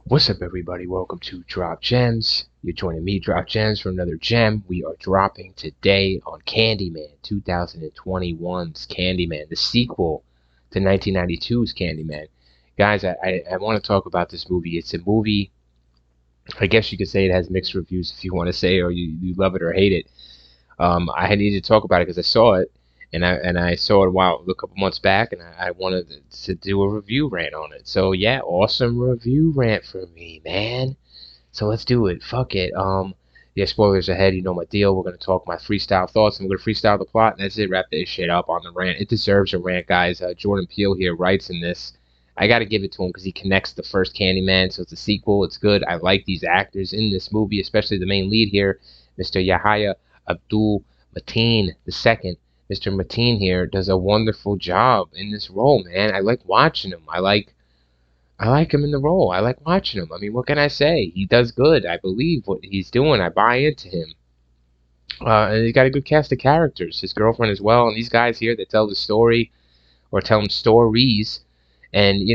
What's up, everybody? Welcome to Drop Gems. You're joining me, Drop Gems, for another gem. We are dropping today on Candyman, 2021's Candyman, the sequel to 1992's Candyman. Guys, I want to talk about this movie. It's a movie, I guess you could say it has mixed reviews if you want to say, or you love it or hate it. I needed to talk about it because I saw it, and I saw it a couple months back, and I wanted to do a review rant on it. So yeah, awesome review rant for me, man. So let's do it. Fuck it. Yeah, spoilers ahead. You know my deal. We're gonna talk my freestyle thoughts, and we're gonna freestyle the plot, and that's it. Wrap this shit up on the rant. It deserves a rant, guys. Jordan Peele here writes in this. I gotta give it to him because he connects the first Candyman, so it's a sequel. It's good. I like these actors in this movie, especially the main lead here, Mr. Yahya Abdul Mateen II. Mr. Mateen here does a wonderful job in this role, man. I like watching him. I like him in the role. I like watching him. I mean, what can I say? He does good. I believe what he's doing. I buy into him. And he's got a good cast of characters. His girlfriend as well, and these guys here that tell the story or tell him stories, and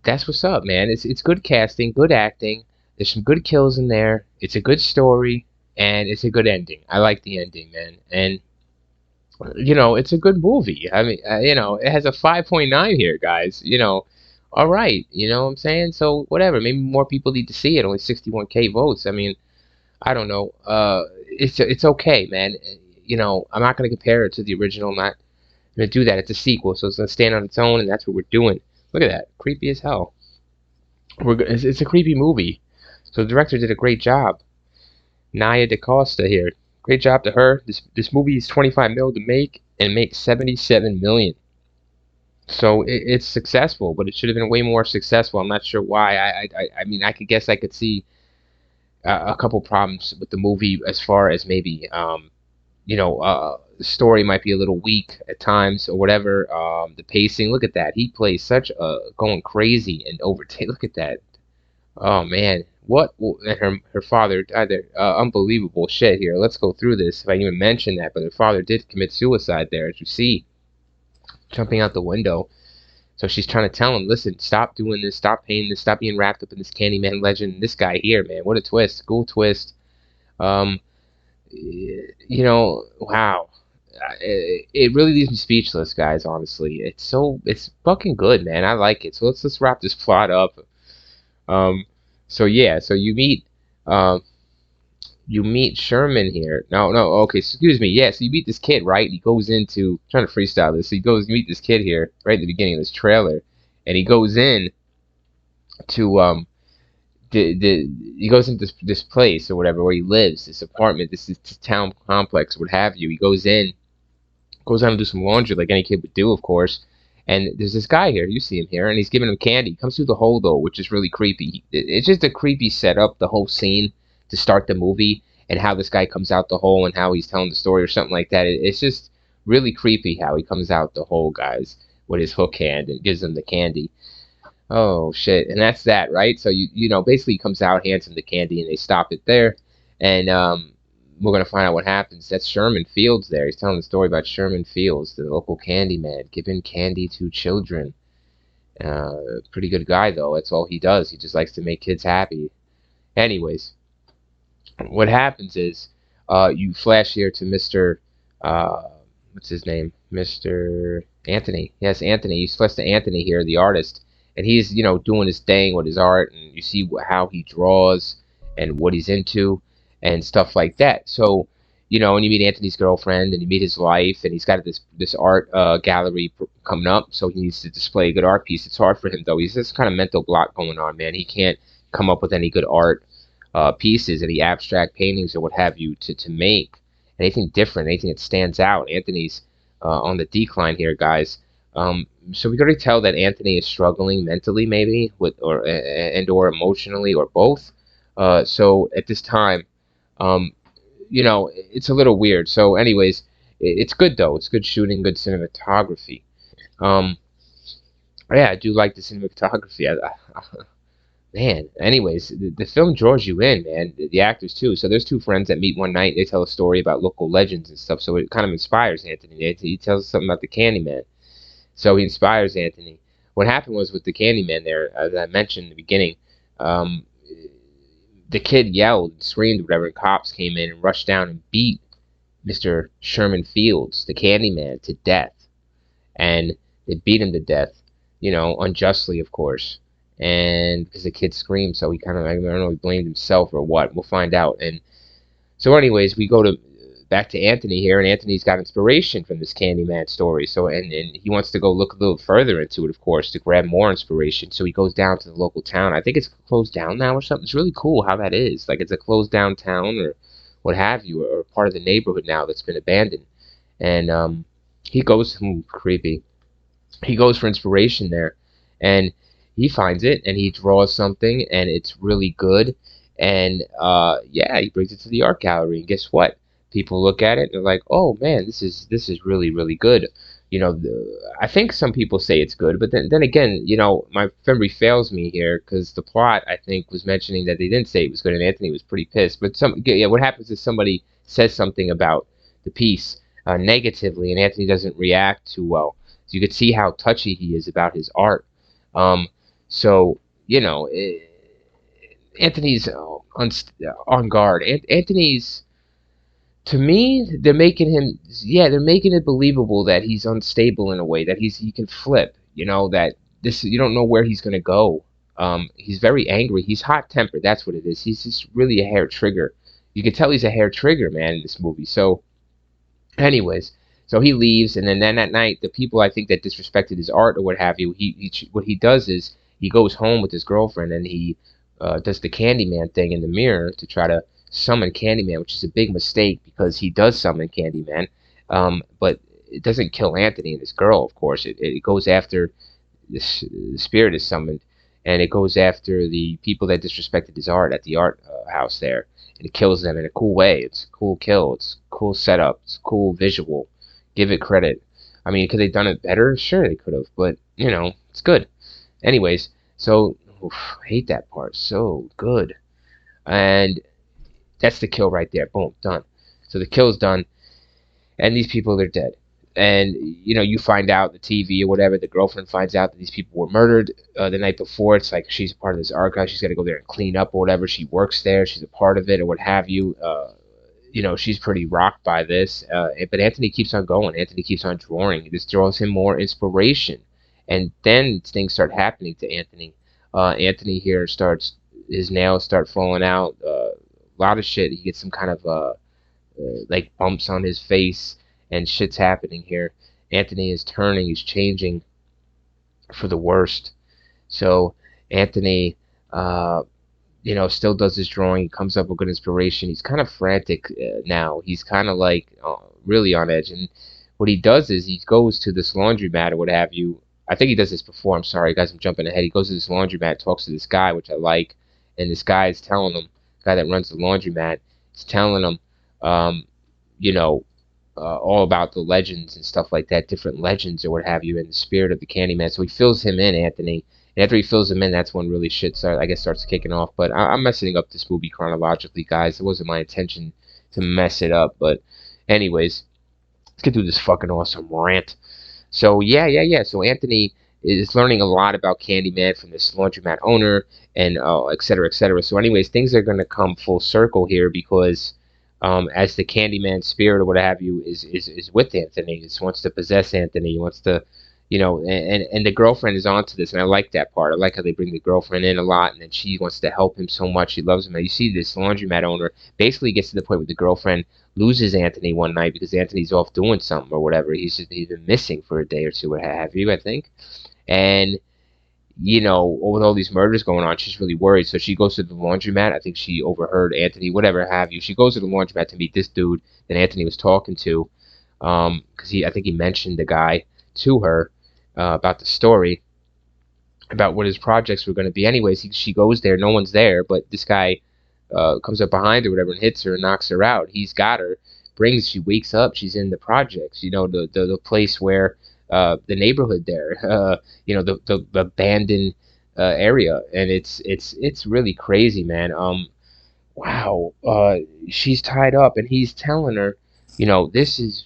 that's what's up, man. It's good casting, good acting. There's some good kills in there. It's a good story, and it's a good ending. I like the ending, man. And it's a good movie. I mean, it has a 5.9 here, guys. All right, you know what I'm saying? So whatever, maybe more people need to see it. Only 61K votes. I mean, I don't know. It's okay, man. I'm not gonna compare it to the original. I'm not gonna do that. It's a sequel, so it's gonna stand on its own, and that's what we're doing. Look at that, creepy as hell. It's a creepy movie. So the director did a great job. Nia DaCosta here. Great job to her. This movie is 25 mil to make and makes 77 million. So it's successful, but it should have been way more successful. I'm not sure why. I mean, I could guess I could see a couple problems with the movie as far as maybe the story might be a little weak at times or whatever. The pacing. Look at that. He plays such a going crazy and overtake. Look at that. Oh man, what? And her father died there. Unbelievable shit here. Let's go through this. If I even mention that, but her father did commit suicide there, as you see, jumping out the window. So she's trying to tell him, listen, stop doing this, stop painting this, stop being wrapped up in this Candyman legend. This guy here, man, what a twist, cool twist. Um, wow. It really leaves me speechless, guys. Honestly, it's fucking good, man. I like it. So let's wrap this plot up. Um, so yeah, so um, you meet Sherman here. No, no, okay, excuse me. Yeah, so you meet this kid, right? He goes into trying to freestyle this. So you meet this kid here right at the beginning of this trailer, and he goes in to he goes into this place or whatever where he lives, this apartment, this town complex, what have you. He goes on to do some laundry like any kid would do, of course. And there's this guy here, you see him here, and he's giving him candy. He comes through the hole though, which is really creepy. It's just a creepy setup, the whole scene to start the movie, and how this guy comes out the hole and how he's telling the story or something like that. It's just really creepy how he comes out the hole, guys, with his hook hand and gives him the candy. Oh shit, and that's that, right? So basically he comes out, hands him the candy, and they stop it there, and we're gonna find out what happens. That's Sherman Fields there. He's telling the story about Sherman Fields, the local candy man, giving candy to children. Pretty good guy though. That's all he does. He just likes to make kids happy. Anyways, what happens is, you flash here to Mr. What's his name? Mr. Anthony. Yes, Anthony. You flash to Anthony here, the artist, and he's doing his thing with his art, and you see how he draws and what he's into and stuff like that. So, and you meet Anthony's girlfriend, and you meet his life, and he's got this art gallery coming up, so he needs to display a good art piece. It's hard for him though. He's this kind of mental block going on, man. He can't come up with any good art pieces, any abstract paintings or what have you to make anything different, anything that stands out. Anthony's on the decline here, guys. So we can already tell that Anthony is struggling mentally, maybe or emotionally, or both. So at this time, it's a little weird. So, anyways, it's good though. It's good shooting, good cinematography. Um, yeah, I do like the cinematography. Man, anyways, the film draws you in, man. The actors too. So there's two friends that meet one night. They tell a story about local legends and stuff. So it kind of inspires Anthony. He tells us something about the Candyman. So he inspires Anthony. What happened was with the Candyman there, as I mentioned in the beginning, Um, the kid yelled, screamed, whatever, and cops came in and rushed down and beat Mr. Sherman Fields, the Candyman, to death. And they beat him to death, unjustly, of course. And because the kid screamed, so he kind of, I don't know, he blamed himself or what. We'll find out. And so, anyways, we go to back to Anthony here, and Anthony's got inspiration from this Candyman story. So, and he wants to go look a little further into it, of course, to grab more inspiration. So he goes down to the local town. I think it's closed down now or something. It's really cool how that is. Like it's a closed down town or what have you, or part of the neighborhood now that's been abandoned. And he goes, creepy. He goes for inspiration there, and he finds it, and he draws something, and it's really good. And yeah, he brings it to the art gallery, and guess what? People look at it and they're like, "Oh man, this is really really good." I think some people say it's good, but then again, my memory fails me here because the plot I think was mentioning that they didn't say it was good, and Anthony was pretty pissed. But yeah, what happens is somebody says something about the piece negatively, and Anthony doesn't react too well. So you could see how touchy he is about his art. Um, so you know, Anthony's on guard. Anthony's, to me, they're making him, yeah, they're making it believable that he's unstable in a way, that he can flip. That this, you don't know where he's gonna go. He's very angry. He's hot tempered. That's what it is. He's just really a hair trigger. You can tell he's a hair trigger, man, in this movie. So anyways, so he leaves, and then that night, the people I think that disrespected his art or what have you, what he does is he goes home with his girlfriend, and he does the Candyman thing in the mirror to try to summon Candyman, which is a big mistake because he does summon Candyman, but it doesn't kill Anthony and his girl. Of course, it goes after the spirit is summoned, and it goes after the people that disrespected his art at the art house there, and it kills them in a cool way. It's a cool kill. It's a cool setup. It's a cool visual. Give it credit. I mean, could they done it better? Sure, they could have, but it's good. Anyways, so oof, I hate that part. So good, and that's the kill right there. Boom, done. So the kill's done, and these people are dead. And you find out the TV or whatever. The girlfriend finds out that these people were murdered the night before. It's like she's a part of this archive. She's got to go there and clean up or whatever. She works there. She's a part of it or what have you. She's pretty rocked by this. But Anthony keeps on going. Anthony keeps on drawing. This draws him more inspiration. And then things start happening to Anthony. Anthony here starts, his nails start falling out. A lot of shit. He gets some kind of like bumps on his face, and shit's happening here. Anthony is turning. He's changing for the worst. So Anthony, still does his drawing. He comes up with good inspiration. He's kind of frantic now. He's kind of like really on edge. And what he does is he goes to this laundromat or what have you. I think he does this before. I'm sorry, guys. I'm jumping ahead. He goes to this laundromat, talks to this guy, which I like. And this guy is telling him, the guy that runs the laundromat, is telling him, um, you know, all about the legends and stuff like that, different legends or what have you, in the spirit of the Candyman. So he fills him in, Anthony. And after he fills him in, that's when really shit starts kicking off. But I'm messing up this movie chronologically, guys. It wasn't my intention to mess it up. But anyways, let's get through this fucking awesome rant. So yeah. So Anthony is learning a lot about Candyman from this laundromat owner, and et cetera, et cetera. So anyways, things are gonna come full circle here because as the Candyman spirit or what have you is with Anthony, just wants to possess Anthony, wants to, and the girlfriend is onto this, and I like that part. I like how they bring the girlfriend in a lot, and then she wants to help him so much. She loves him. And you see this laundromat owner basically gets to the point where the girlfriend loses Anthony one night because Anthony's off doing something or whatever. He's been missing for a day or two, what have you, I think. And with all these murders going on, she's really worried. So she goes to the laundromat. I think she overheard Anthony, whatever have you. She goes to the laundromat to meet this dude that Anthony was talking to, because I think he mentioned the guy to her about the story, about what his projects were going to be. Anyways, she goes there. No one's there, but this guy comes up behind her, whatever, and hits her and knocks her out. He's got her. She wakes up. She's in the projects. The place where the neighborhood there. The abandoned area, and it's really crazy, man. Wow. She's tied up, and he's telling her, this is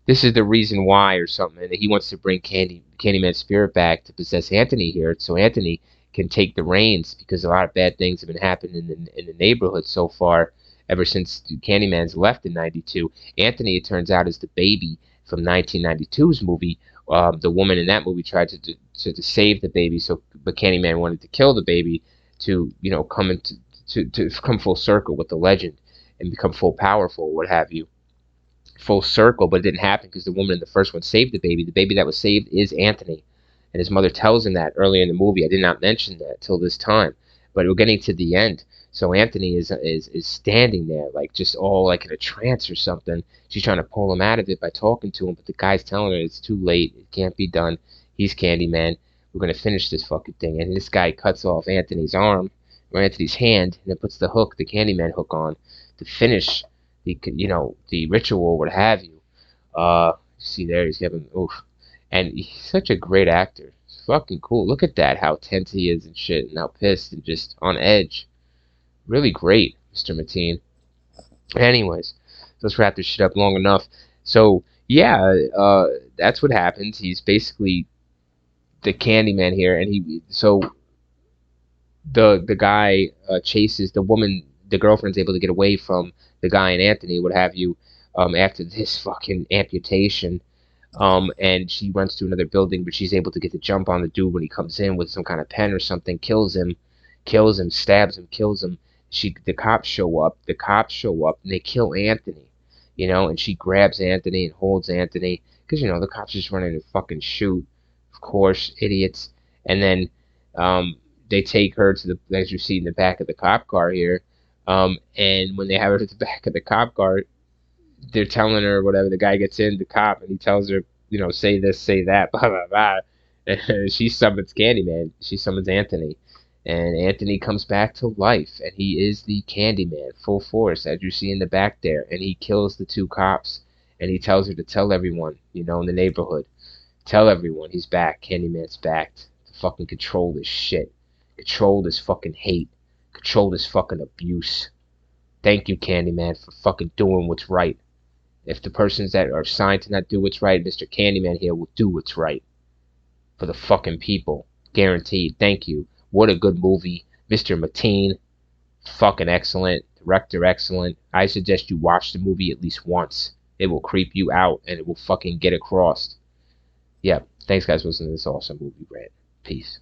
this is the reason why or something, and he wants to bring Candyman's spirit back to possess Anthony here, so Anthony can take the reins, because a lot of bad things have been happening in the neighborhood so far ever since Candyman's left in '92. Anthony, it turns out, is the baby from 1992's movie. The woman in that movie tried to save the baby, so but Candyman wanted to kill the baby to come into to come full circle with the legend and become full powerful, what have you, full circle. But it didn't happen because the woman in the first one saved the baby. The baby that was saved is Anthony, and his mother tells him that earlier in the movie. I did not mention that till this time, but we're getting to the end. So Anthony is standing there like just all like in a trance or something. She's trying to pull him out of it by talking to him, but the guy's telling her it's too late. It can't be done. He's Candyman. We're gonna finish this fucking thing. And this guy cuts off Anthony's arm or Anthony's hand and then puts the hook, the Candyman hook on to finish the ritual, what have you. See there, he's having oof, and he's such a great actor. It's fucking cool. Look at that, how tense he is and shit, and how pissed and just on edge. Really great, Mr. Mateen. Anyways, let's wrap this shit up long enough. So yeah, that's what happens. He's basically the Candyman here, and the guy chases the woman. The girlfriend's able to get away from the guy and Anthony, what have you, after this fucking amputation. And she runs to another building, but she's able to get the jump on the dude when he comes in with some kind of pen or something, kills him, stabs him, kills him. The cops show up. And they kill Anthony, and she grabs Anthony and holds Anthony because the cops just running to fucking shoot, of course, idiots. And then they take her to the, as you see in the back of the cop car here. And when they have her at the back of the cop car, they're telling her whatever. The guy gets in, the cop, and he tells her, say this, say that, blah, blah, blah. And she summons Candyman. She summons Anthony. And Anthony comes back to life, and he is the Candyman, full force, as you see in the back there. And he kills the two cops, and he tells her to tell everyone, in the neighborhood. Tell everyone he's back. Candyman's back to fucking control this shit. Control this fucking hate. Control this fucking abuse. Thank you, Candyman, for fucking doing what's right. If the persons that are assigned to not do what's right, Mr. Candyman here will do what's right. For the fucking people. Guaranteed. Thank you. What a good movie. Mr. Mateen. Fucking excellent. Director excellent. I suggest you watch the movie at least once. It will creep you out and it will fucking get across. Yeah. Thanks guys for listening to this awesome movie rant. Peace.